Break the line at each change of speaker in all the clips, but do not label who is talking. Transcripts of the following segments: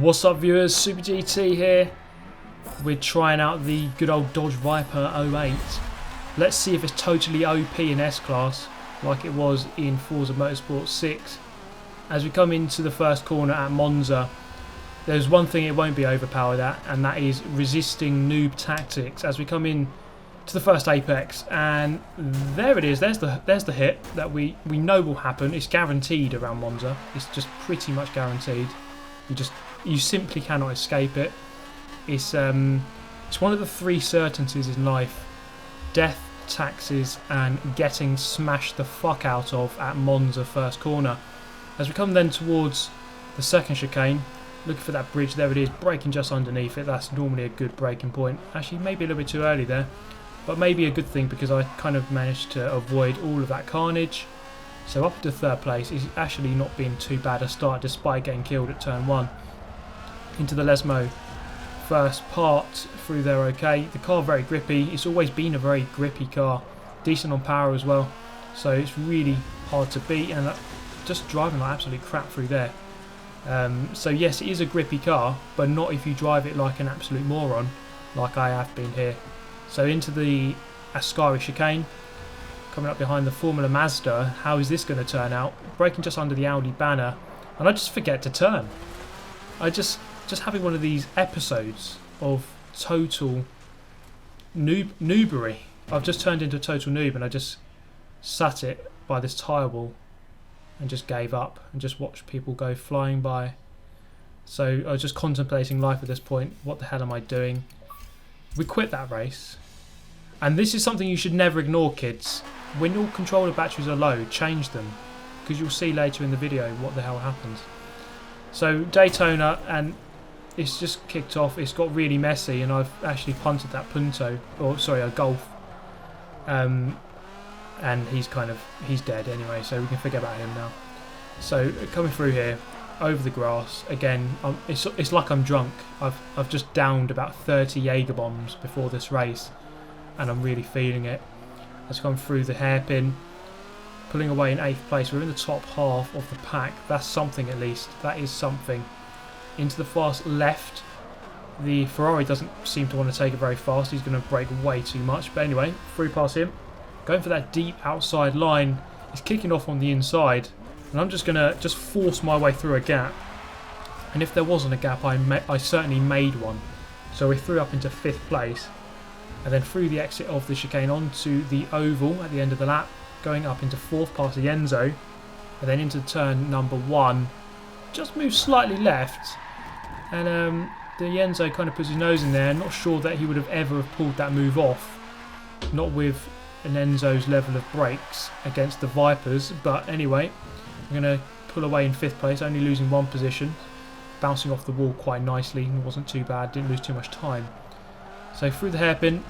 What's up viewers, Super GT here. We're trying out the good old Dodge Viper 08. Let's see if it's totally OP in S-Class like it was in Forza Motorsport 6. As we come into the first corner at Monza, there's one thing it won't be overpowered at, and that is resisting noob tactics. As we come in to the first apex, and there it is, there's the hit that we know will happen. It's guaranteed around Monza. It's just pretty much guaranteed. You simply cannot escape it. It's one of the three certainties in life: death, taxes, and getting smashed the fuck out of at Monza first corner. As we come then towards the second chicane, looking for that bridge, there it is, braking just underneath it. That's normally a good braking point. Actually, maybe a little bit too early there, but maybe a good thing because I kind of managed to avoid all of that carnage. So up to third place is actually not being too bad a start despite getting killed at turn 1. Into the Lesmo. First part through there okay. The car very grippy. It's always been a very grippy car. Decent on power as well. So it's really hard to beat, and just driving like absolute crap through there. So yes, it is a grippy car, but not if you drive it like an absolute moron, like I have been here. So into the Ascari chicane, coming up behind the Formula Mazda. How is this going to turn out? Braking just under the Audi banner, and I just forget to turn. I just having one of these episodes of total noobery. I've just turned into a total noob, and I just sat it by this tyre wall and just gave up and just watched people go flying by. So I was just contemplating life at this point. What the hell am I doing? We quit that race, and this is something you should never ignore, kids. When your controller batteries are low, change them, because you'll see later in the video what the hell happens. So Daytona, and it's just kicked off. It's got really messy, and I've actually punted that Punto, or sorry, a Golf, and he's dead anyway, so we can forget about him now. So coming through here over the grass again, it's like I'm drunk. I've just downed about 30 Jaeger bombs before this race, and I'm really feeling it. Let's come through the hairpin, pulling away in 8th place. We're in the top half of the pack. That's something, at least. That is something. Into the fast left. The Ferrari doesn't seem to want to take it very fast. He's going to brake way too much. But anyway, through past him. Going for that deep outside line. He's kicking off on the inside. And I'm just going to force my way through a gap. And if there wasn't a gap, I certainly made one. So we threw up into 5th place. And then through the exit of the chicane onto the oval at the end of the lap. Going up into 4th past the Enzo. And then into turn number 1. Just moved slightly left. And the Enzo kind of puts his nose in there. Not sure that he would have ever have pulled that move off. Not with an Enzo's level of brakes against the Vipers. But anyway, I'm going to pull away in 5th place, only losing 1 position. Bouncing off the wall quite nicely. It wasn't too bad, didn't lose too much time. So through the hairpin,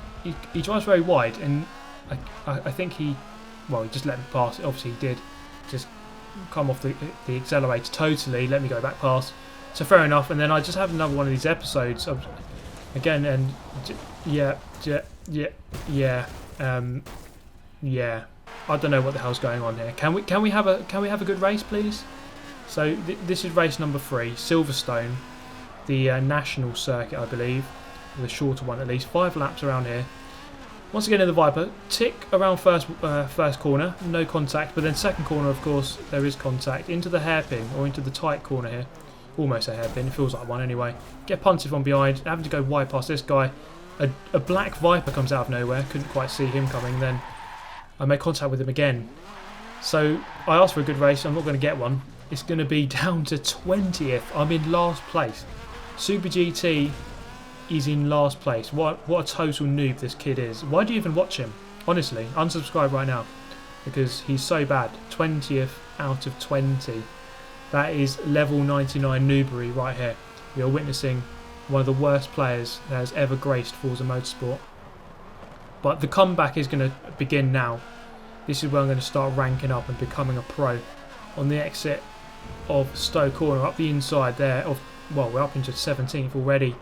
he drives very wide, and I think he just let me pass. Obviously he did. Just come off the accelerator totally, let me go back past. So fair enough, and then I just have another one of these episodes of, again, and yeah. I don't know what the hell's going on here. Can we have a good race, please? So this is race number 3, Silverstone, the national circuit, I believe, the shorter one at least. 5 laps around here. Once again in the Viper, tick around first corner, no contact, but then second corner, of course, there is contact. Into the hairpin, or into the tight corner here. Almost a hairpin, it feels like one anyway. Get punted from behind, having to go wide past this guy. A black Viper comes out of nowhere, couldn't quite see him coming, then I made contact with him again. So I asked for a good race, I'm not going to get one. It's going to be down to 20th, I'm in last place. Super GT is in last place. What a total noob this kid is. Why do you even watch him? Honestly, unsubscribe right now, because he's so bad. 20th out of 20. That is level 99 noobery right here. We are witnessing one of the worst players that has ever graced Forza Motorsport. But the comeback is going to begin now. This is where I'm going to start ranking up and becoming a pro. On the exit of Stowe Corner, up the inside there, we're up into 17th already.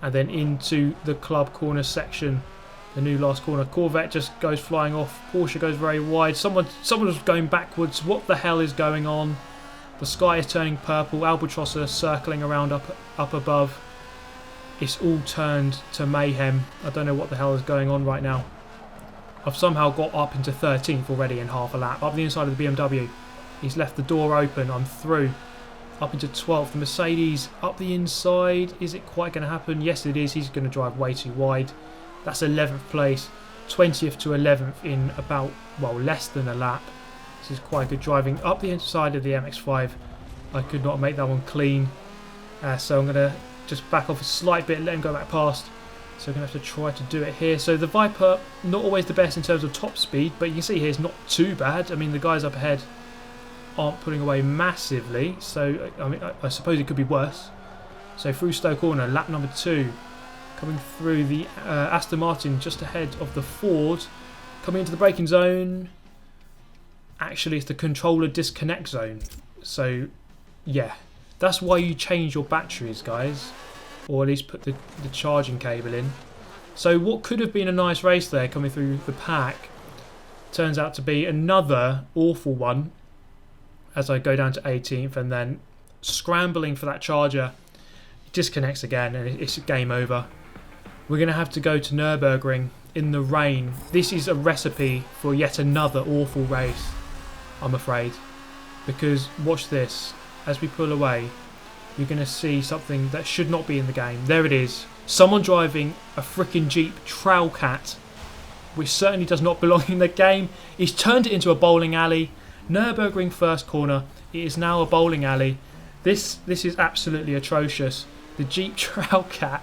And then into the club corner section, the new last corner. Corvette just goes flying off. Porsche goes very wide. Someone was going backwards. What the hell is going on? The sky is turning purple. Albatross are circling around up above. It's all turned to mayhem. I don't know what the hell is going on right now. I've somehow got up into 13th already in half a lap. Up the inside of the BMW. He's left the door open. I'm through. Up into 12th. The Mercedes up the inside. Is it quite going to happen? Yes, it is. He's going to drive way too wide. That's 11th place. 20th to 11th in about, well, less than a lap. This is quite good driving. Up the inside of the MX-5. I could not make that one clean. So I'm going to just back off a slight bit, let him go back past. So I'm going to have to try to do it here. So the Viper, not always the best in terms of top speed, but you can see here it's not too bad. I mean, the guys up ahead aren't pulling away massively. So, I mean, I suppose it could be worse. So through Stowe Corner, lap number 2. Coming through the Aston Martin just ahead of the Ford. Coming into the braking zone. Actually, it's the controller disconnect zone. So, yeah. That's why you change your batteries, guys. Or at least put the charging cable in. So what could have been a nice race there coming through the pack turns out to be another awful one as I go down to 18th and then scrambling for that charger. It disconnects again and it's game over. We're going to have to go to Nurburgring in the rain. This is a recipe for yet another awful race, I'm afraid. Because watch this. As we pull away, you're going to see something that should not be in the game. There it is. Someone driving a freaking Jeep Trailcat, which certainly does not belong in the game. He's turned it into a bowling alley. Nurburgring first corner. It is now a bowling alley. This is absolutely atrocious. The Jeep Trailcat.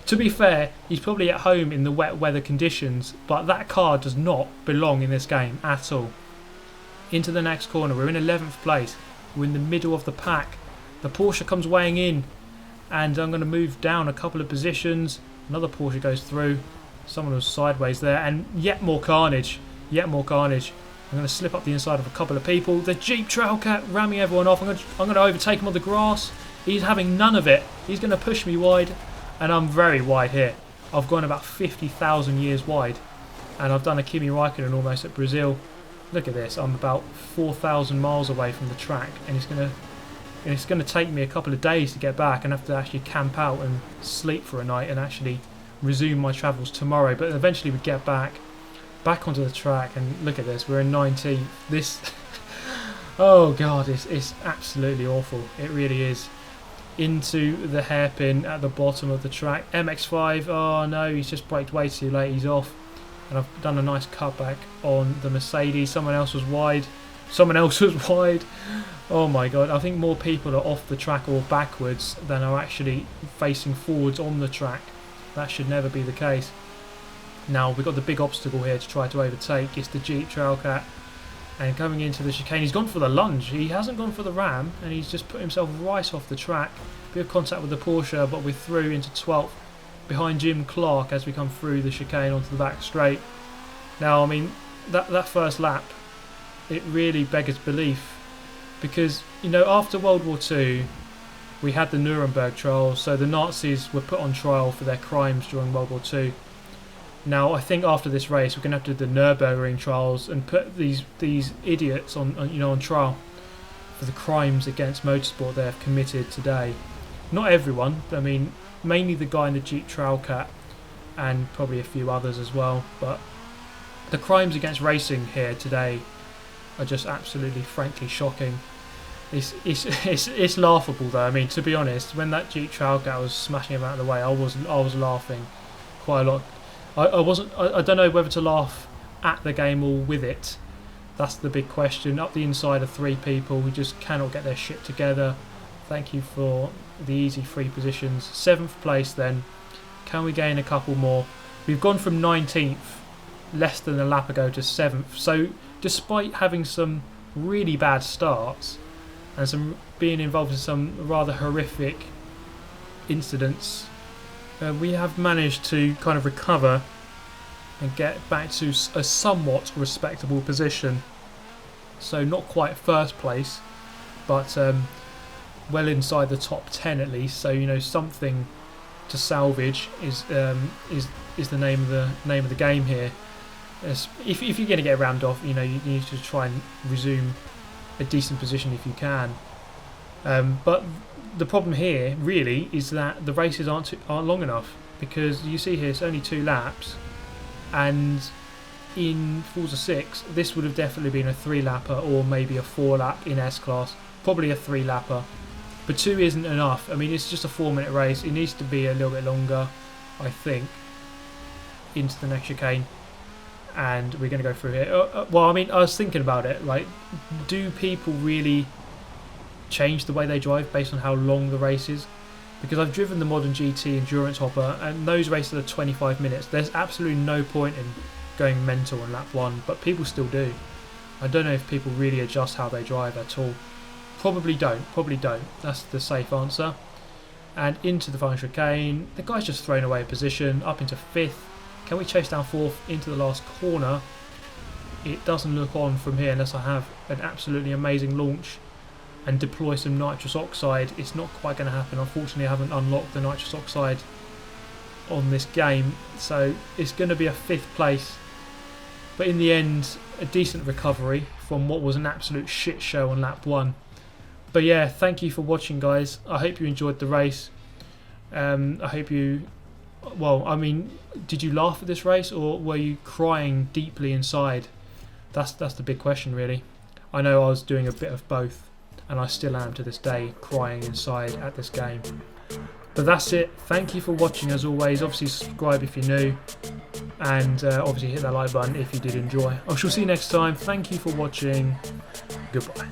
To be fair, he's probably at home in the wet weather conditions, but that car does not belong in this game at all. Into the next corner. We're in 11th place. We're in the middle of the pack. The Porsche comes weighing in and I'm going to move down a couple of positions. Another Porsche goes through. Someone was sideways there and yet more carnage. Yet more carnage. I'm going to slip up the inside of a couple of people. The Jeep Trailcat ramming everyone off. I'm going to overtake him on the grass. He's having none of it. He's going to push me wide and I'm very wide here. I've gone about 50,000 years wide and I've done a Kimi Raikkonen almost at Brazil. Look at this. I'm about 4,000 miles away from the track and it's going to take me a couple of days to get back and have to actually camp out and sleep for a night and actually resume my travels tomorrow. But eventually we get back onto the track and look at this. We're in 19th. This, oh god, it's absolutely awful. It really is. Into the hairpin at the bottom of the track. MX-5, oh no, he's just braked way too late. He's off. And I've done a nice cutback on the Mercedes. Someone else was wide. Someone else was wide. Oh my god, I think more people are off the track or backwards than are actually facing forwards on the track. That should never be the case. Now we've got the big obstacle here to try to overtake. It's the Jeep Trailcat. And coming into the chicane, he's gone for the lunge. He hasn't gone for the ram and he's just put himself right off the track. Bit of contact with the Porsche, but we're through into 12th. Behind Jim Clark as we come through the chicane onto the back straight. Now, I mean, that first lap, it really beggars belief. Because, you know, after World War II, we had the Nuremberg trials, so the Nazis were put on trial for their crimes during World War II. Now, I think after this race, we're going to have to do the Nurburgring trials and put these idiots on trial for the crimes against motorsport they have committed today. Not everyone, I mean, mainly the guy in the Jeep Trailcat and probably a few others as well. But the crimes against racing here today are just absolutely, frankly shocking. It's laughable though. I mean, to be honest, when that Jeep Trailcat was smashing him out of the way, I was laughing quite a lot. I don't know whether to laugh at the game or with it. That's the big question. Up the inside of 3 people who just cannot get their shit together. Thank you for the easy 3 positions. 7th place then. Can we gain a couple more? We've gone from 19th less than a lap ago to 7th. So despite having some really bad starts and some being involved in some rather horrific incidents, we have managed to kind of recover and get back to a somewhat respectable position. So not quite first place, but well inside the top 10 at least. So, you know, something to salvage is the name of the game here. If you're going to get rammed off, you know, you need to try and resume a decent position if you can. But the problem here really is that the races aren't long enough, because you see here it's only 2 laps, and in Forza 6 this would have definitely been a 3-lapper or maybe a 4-lap in S-Class, probably a 3-lapper, but 2 isn't enough. I mean, it's just a 4-minute race, it needs to be a little bit longer, I think, into the next chicane. And we're going to go through here. Well, I mean, I was thinking about it, like, do people really change the way they drive based on how long the race is? Because I've driven the modern GT endurance hopper, and those races are 25 minutes. There's absolutely no point in going mental on lap 1, but people still do. I don't know if people really adjust how they drive at all. Probably don't. That's the safe answer. And into the final chicane. The guy's just thrown away a position, up into 5th. Can we chase down 4th into the last corner? It doesn't look on from here unless I have an absolutely amazing launch and deploy some nitrous oxide. It's not quite going to happen. Unfortunately, I haven't unlocked the nitrous oxide on this game, so it's going to be a 5th place. But in the end, a decent recovery from what was an absolute shit show on lap 1. But yeah, thank you for watching, guys. I hope you enjoyed the race. I hope you... Well, I mean, did you laugh at this race, or were you crying deeply inside? That's the big question, really. I know I was doing a bit of both, and I still am to this day, crying inside at this game. But that's it. Thank you for watching, as always. Obviously, subscribe if you're new, and obviously hit that like button if you did enjoy. I shall see you next time. Thank you for watching. Goodbye.